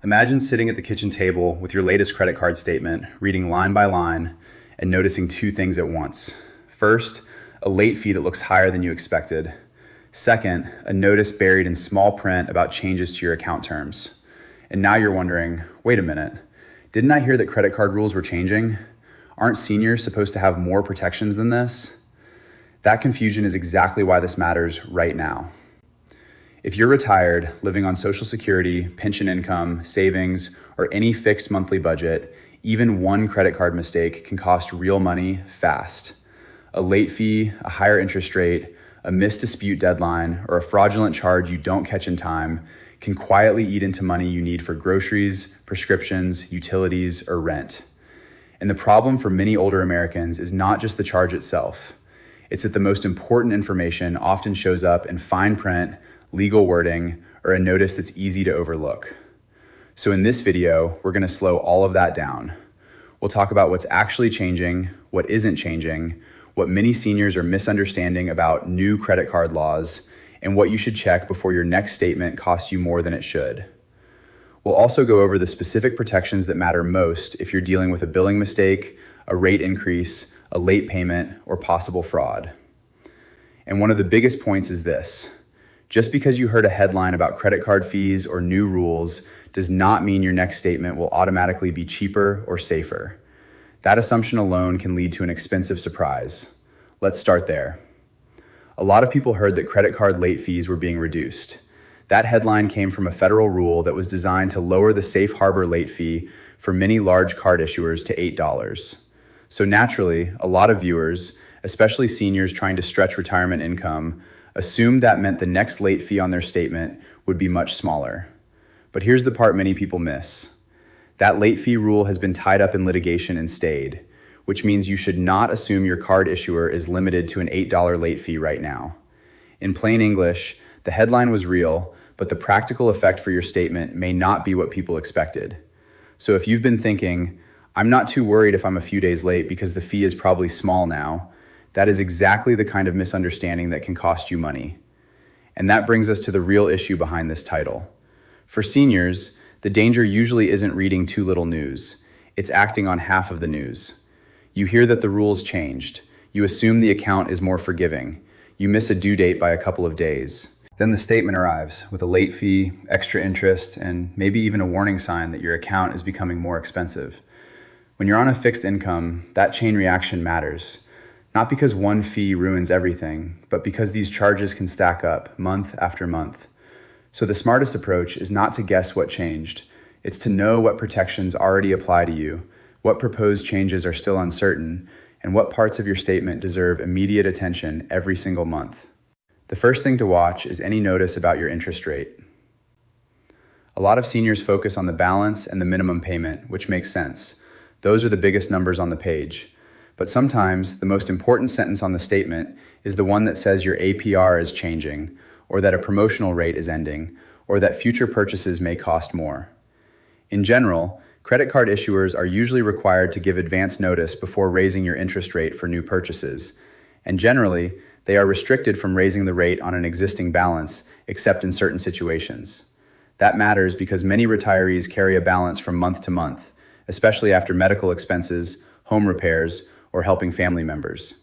Imagine sitting at the kitchen table with your latest credit card statement, reading line by line, and noticing two things at once. First, a late fee that looks higher than you expected. Second, a notice buried in small print about changes to your account terms. And now you're wondering, wait a minute, didn't I hear that credit card rules were changing? Aren't seniors supposed to have more protections than this? That confusion is exactly why this matters right now. If you're retired, living on Social Security, pension income, savings, or any fixed monthly budget, even one credit card mistake can cost real money fast. A late fee, a higher interest rate, a missed dispute deadline, or a fraudulent charge you don't catch in time can quietly eat into money you need for groceries, prescriptions, utilities, or rent. And the problem for many older Americans is not just the charge itself. It's that the most important information often shows up in fine print, legal wording, or a notice that's easy to overlook. So in this video, we're gonna slow all of that down. We'll talk about what's actually changing, what isn't changing, what many seniors are misunderstanding about new credit card laws, and what you should check before your next statement costs you more than it should. We'll also go over the specific protections that matter most if you're dealing with a billing mistake, a rate increase, a late payment, or possible fraud. And one of the biggest points is this: just because you heard a headline about credit card fees or new rules does not mean your next statement will automatically be cheaper or safer. That assumption alone can lead to an expensive surprise. Let's start there. A lot of people heard that credit card late fees were being reduced. That headline came from a federal rule that was designed to lower the safe harbor late fee for many large card issuers to $8. So naturally, a lot of viewers, especially seniors trying to stretch retirement income, assumed that meant the next late fee on their statement would be much smaller. But here's the part many people miss. That late fee rule has been tied up in litigation and stayed, which means you should not assume your card issuer is limited to an $8 late fee right now. In plain English, the headline was real, but the practical effect for your statement may not be what people expected. So if you've been thinking, I'm not too worried if I'm a few days late because the fee is probably small now, that is exactly the kind of misunderstanding that can cost you money. And that brings us to the real issue behind this title. For seniors, the danger usually isn't reading too little news. It's acting on half of the news. You hear that the rules changed. You assume the account is more forgiving. You miss a due date by a couple of days. Then the statement arrives with a late fee, extra interest, and maybe even a warning sign that your account is becoming more expensive. When you're on a fixed income, that chain reaction matters. Not because one fee ruins everything, but because these charges can stack up month after month. So the smartest approach is not to guess what changed. It's to know what protections already apply to you, what proposed changes are still uncertain, and what parts of your statement deserve immediate attention every single month. The first thing to watch is any notice about your interest rate. A lot of seniors focus on the balance and the minimum payment, which makes sense. Those are the biggest numbers on the page. But sometimes the most important sentence on the statement is the one that says your APR is changing, or that a promotional rate is ending, or that future purchases may cost more. In general, credit card issuers are usually required to give advance notice before raising your interest rate for new purchases. And generally, they are restricted from raising the rate on an existing balance, except in certain situations. That matters because many retirees carry a balance from month to month, especially after medical expenses, home repairs, or helping family members.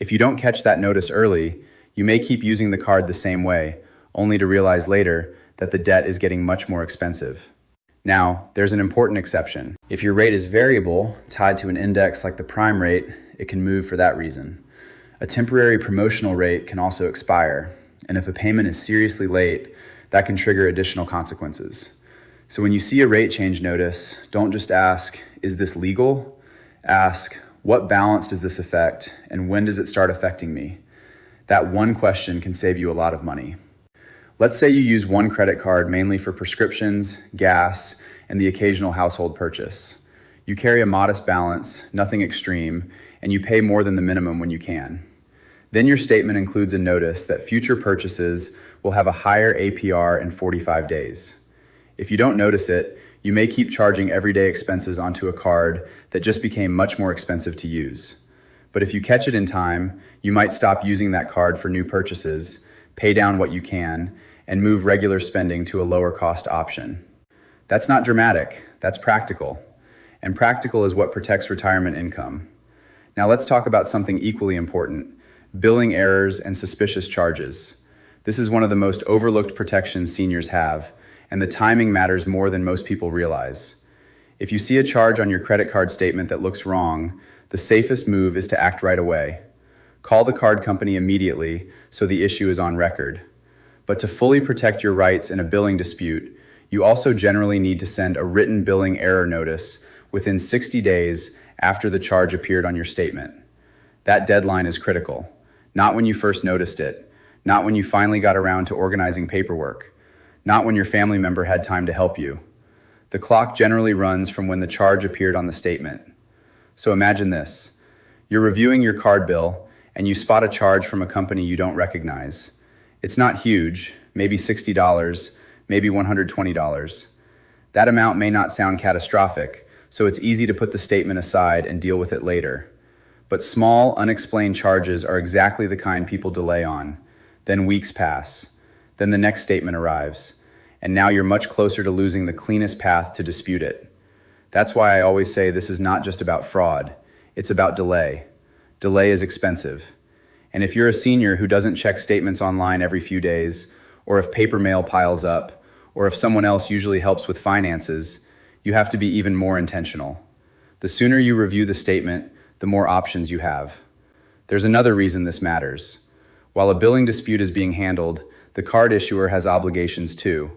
If you don't catch that notice early, you may keep using the card the same way, only to realize later that the debt is getting much more expensive. Now, there's an important exception. If your rate is variable, tied to an index like the prime rate, it can move for that reason. A temporary promotional rate can also expire, and if a payment is seriously late, that can trigger additional consequences. So when you see a rate change notice, don't just ask, is this legal? Ask, what balance does this affect, and when does it start affecting me? That one question can save you a lot of money. Let's say you use one credit card mainly for prescriptions, gas, and the occasional household purchase. You carry a modest balance, nothing extreme, and you pay more than the minimum when you can. Then your statement includes a notice that future purchases will have a higher APR in 45 days. If you don't notice it, you may keep charging everyday expenses onto a card that just became much more expensive to use. But if you catch it in time, you might stop using that card for new purchases, pay down what you can, and move regular spending to a lower cost option. That's not dramatic, that's practical. And practical is what protects retirement income. Now let's talk about something equally important: billing errors and suspicious charges. This is one of the most overlooked protections seniors have, and the timing matters more than most people realize. If you see a charge on your credit card statement that looks wrong, the safest move is to act right away. Call the card company immediately so the issue is on record. But to fully protect your rights in a billing dispute, you also generally need to send a written billing error notice within 60 days after the charge appeared on your statement. That deadline is critical, not when you first noticed it, not when you finally got around to organizing paperwork, not when your family member had time to help you. The clock generally runs from when the charge appeared on the statement. So imagine this: you're reviewing your card bill and you spot a charge from a company you don't recognize. It's not huge, maybe $60, maybe $120. That amount may not sound catastrophic, so it's easy to put the statement aside and deal with it later. But small, unexplained charges are exactly the kind people delay on. Then weeks pass. Then the next statement arrives. And now you're much closer to losing the cleanest path to dispute it. That's why I always say this is not just about fraud, it's about delay. Delay is expensive. And if you're a senior who doesn't check statements online every few days, or if paper mail piles up, or if someone else usually helps with finances, you have to be even more intentional. The sooner you review the statement, the more options you have. There's another reason this matters. While a billing dispute is being handled, the card issuer has obligations too.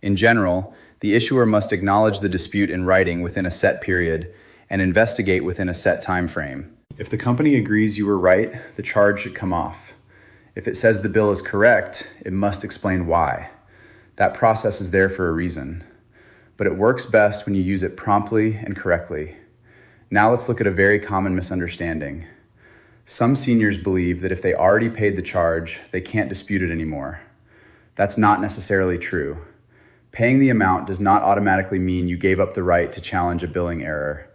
In general, the issuer must acknowledge the dispute in writing within a set period and investigate within a set time frame. If the company agrees you were right, the charge should come off. If it says the bill is correct, it must explain why. That process is there for a reason. But it works best when you use it promptly and correctly. Now let's look at a very common misunderstanding. Some seniors believe that if they already paid the charge, they can't dispute it anymore. That's not necessarily true. Paying the amount does not automatically mean you gave up the right to challenge a billing error.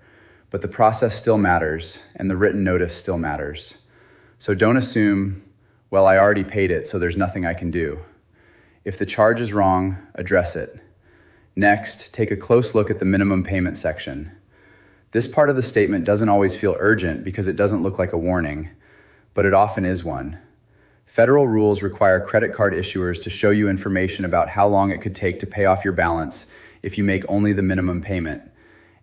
But the process still matters, and the written notice still matters. So don't assume, well, I already paid it, so there's nothing I can do. If the charge is wrong, address it. Next, take a close look at the minimum payment section. This part of the statement doesn't always feel urgent because it doesn't look like a warning, but it often is one. Federal rules require credit card issuers to show you information about how long it could take to pay off your balance if you make only the minimum payment.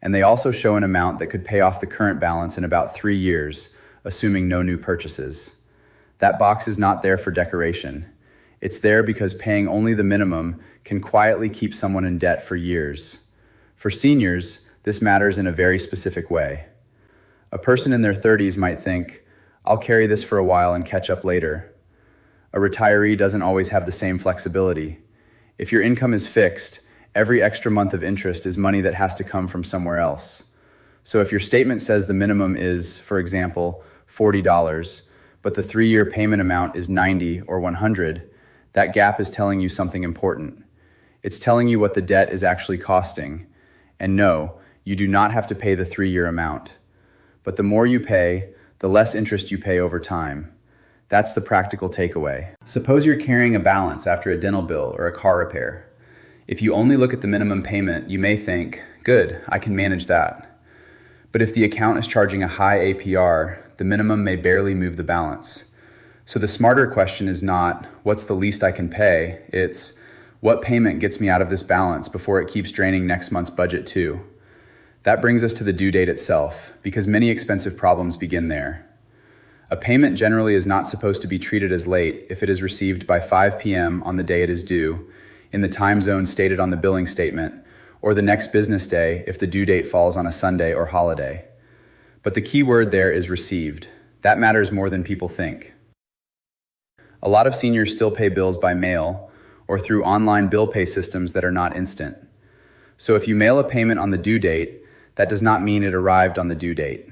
And they also show an amount that could pay off the current balance in about 3 years, assuming no new purchases. That box is not there for decoration. It's there because paying only the minimum can quietly keep someone in debt for years. For seniors, this matters in a very specific way. A person in their 30s might think, I'll carry this for a while and catch up later. A retiree doesn't always have the same flexibility. If your income is fixed, every extra month of interest is money that has to come from somewhere else. So if your statement says the minimum is, for example, $40, but the 3-year payment amount is $90 or $100, that gap is telling you something important. It's telling you what the debt is actually costing. And no, you do not have to pay the 3-year amount. But the more you pay, the less interest you pay over time. That's the practical takeaway. Suppose you're carrying a balance after a dental bill or a car repair. If you only look at the minimum payment, you may think, good, I can manage that. But if the account is charging a high APR, the minimum may barely move the balance. So the smarter question is not, what's the least I can pay? It's, what payment gets me out of this balance before it keeps draining next month's budget too? That brings us to the due date itself, because many expensive problems begin there. A payment generally is not supposed to be treated as late if it is received by 5 p.m. on the day it is due, in the time zone stated on the billing statement, or the next business day if the due date falls on a Sunday or holiday. But the key word there is received. That matters more than people think. A lot of seniors still pay bills by mail or through online bill pay systems that are not instant. So if you mail a payment on the due date, that does not mean it arrived on the due date.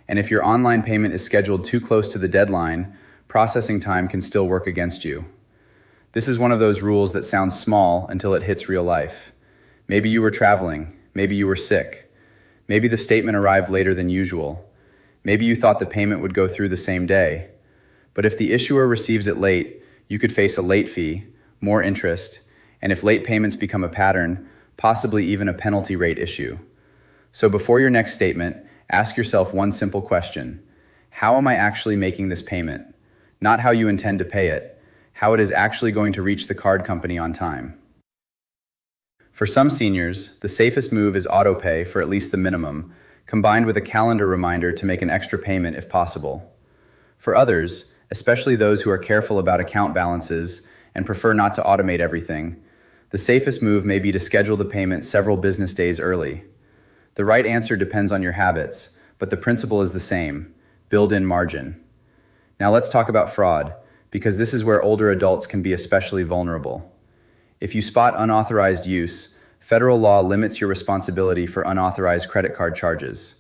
And if your online payment is scheduled too close to the deadline, processing time can still work against you. This is one of those rules that sounds small until it hits real life. Maybe you were traveling, maybe you were sick, maybe the statement arrived later than usual, maybe you thought the payment would go through the same day. But if the issuer receives it late, you could face a late fee, more interest, and if late payments become a pattern, possibly even a penalty rate issue. So before your next statement, ask yourself one simple question. How am I actually making this payment? Not how you intend to pay it, how it is actually going to reach the card company on time. For some seniors, the safest move is autopay for at least the minimum, combined with a calendar reminder to make an extra payment if possible. For others, especially those who are careful about account balances and prefer not to automate everything, the safest move may be to schedule the payment several business days early. The right answer depends on your habits, but the principle is the same: build in margin. Now let's talk about fraud, because this is where older adults can be especially vulnerable. If you spot unauthorized use, federal law limits your responsibility for unauthorized credit card charges.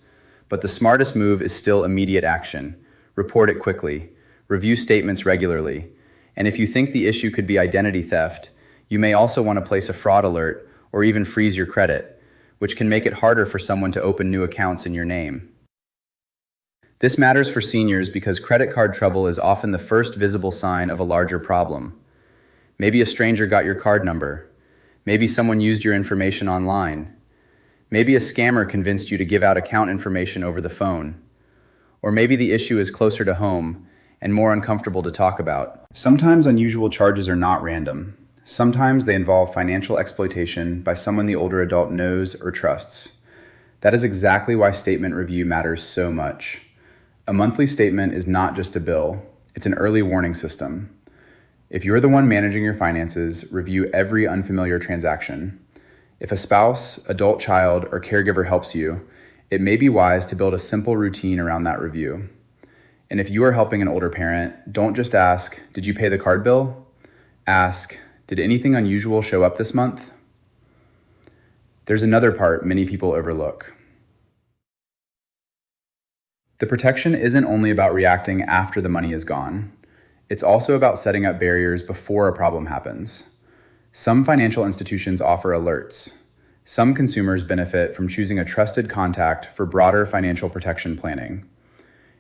But the smartest move is still immediate action. Report it quickly. Review statements regularly. And if you think the issue could be identity theft, you may also want to place a fraud alert or even freeze your credit, which can make it harder for someone to open new accounts in your name. This matters for seniors because credit card trouble is often the first visible sign of a larger problem. Maybe a stranger got your card number. Maybe someone used your information online. Maybe a scammer convinced you to give out account information over the phone. Or maybe the issue is closer to home and more uncomfortable to talk about. Sometimes unusual charges are not random. Sometimes they involve financial exploitation by someone the older adult knows or trusts. That is exactly why statement review matters so much. A monthly statement is not just a bill, it's an early warning system. If you're the one managing your finances, review every unfamiliar transaction. If a spouse, adult child, or caregiver helps you, it may be wise to build a simple routine around that review. And if you are helping an older parent, don't just ask, "Did you pay the card bill?" Ask, "Did anything unusual show up this month?" There's another part many people overlook. The protection isn't only about reacting after the money is gone. It's also about setting up barriers before a problem happens. Some financial institutions offer alerts. Some consumers benefit from choosing a trusted contact for broader financial protection planning.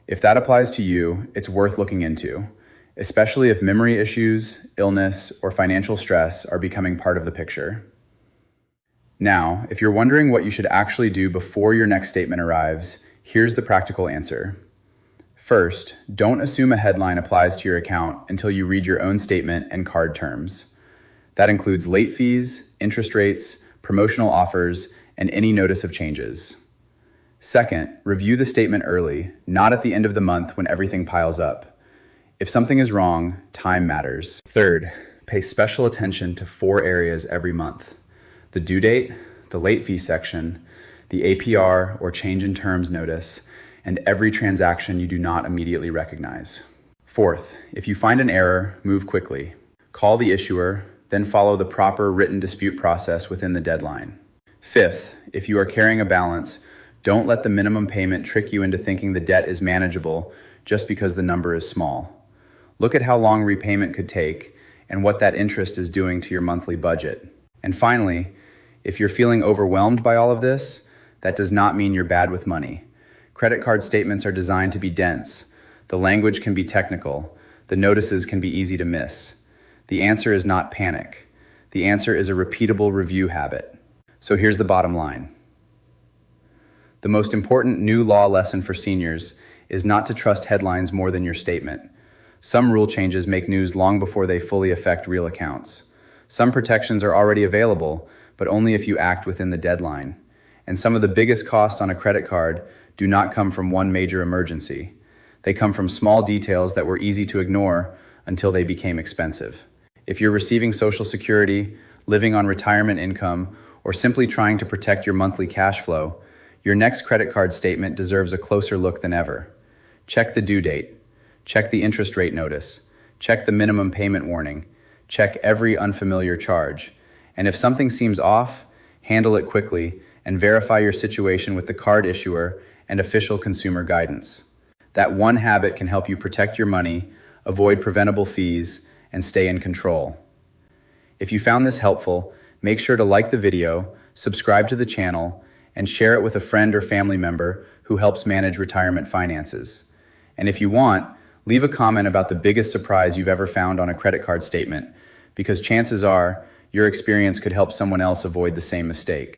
If that applies to you, it's worth looking into, especially if memory issues, illness, or financial stress are becoming part of the picture. Now, if you're wondering what you should actually do before your next statement arrives, here's the practical answer. First, don't assume a headline applies to your account until you read your own statement and card terms. That includes late fees, interest rates, promotional offers, and any notice of changes. Second, review the statement early, not at the end of the month when everything piles up. If something is wrong, time matters. Third, pay special attention to 4 areas every month: the due date, the late fee section, the APR or change in terms notice, and every transaction you do not immediately recognize. Fourth, if you find an error, move quickly. Call the issuer, then follow the proper written dispute process within the deadline. Fifth, if you are carrying a balance, don't let the minimum payment trick you into thinking the debt is manageable just because the number is small. Look at how long repayment could take and what that interest is doing to your monthly budget. And finally, if you're feeling overwhelmed by all of this, that does not mean you're bad with money. Credit card statements are designed to be dense. The language can be technical. The notices can be easy to miss. The answer is not panic. The answer is a repeatable review habit. So here's the bottom line. The most important new law lesson for seniors is not to trust headlines more than your statement. Some rule changes make news long before they fully affect real accounts. Some protections are already available, but only if you act within the deadline. And some of the biggest costs on a credit card do not come from one major emergency. They come from small details that were easy to ignore until they became expensive. If you're receiving Social Security, living on retirement income, or simply trying to protect your monthly cash flow, your next credit card statement deserves a closer look than ever. Check the due date. Check the interest rate notice. Check the minimum payment warning. Check every unfamiliar charge. And if something seems off, handle it quickly and verify your situation with the card issuer and official consumer guidance. That one habit can help you protect your money, avoid preventable fees, and stay in control. If you found this helpful, make sure to like the video, subscribe to the channel, and share it with a friend or family member who helps manage retirement finances. And if you want, leave a comment about the biggest surprise you've ever found on a credit card statement, because chances are Your experience could help someone else avoid the same mistake.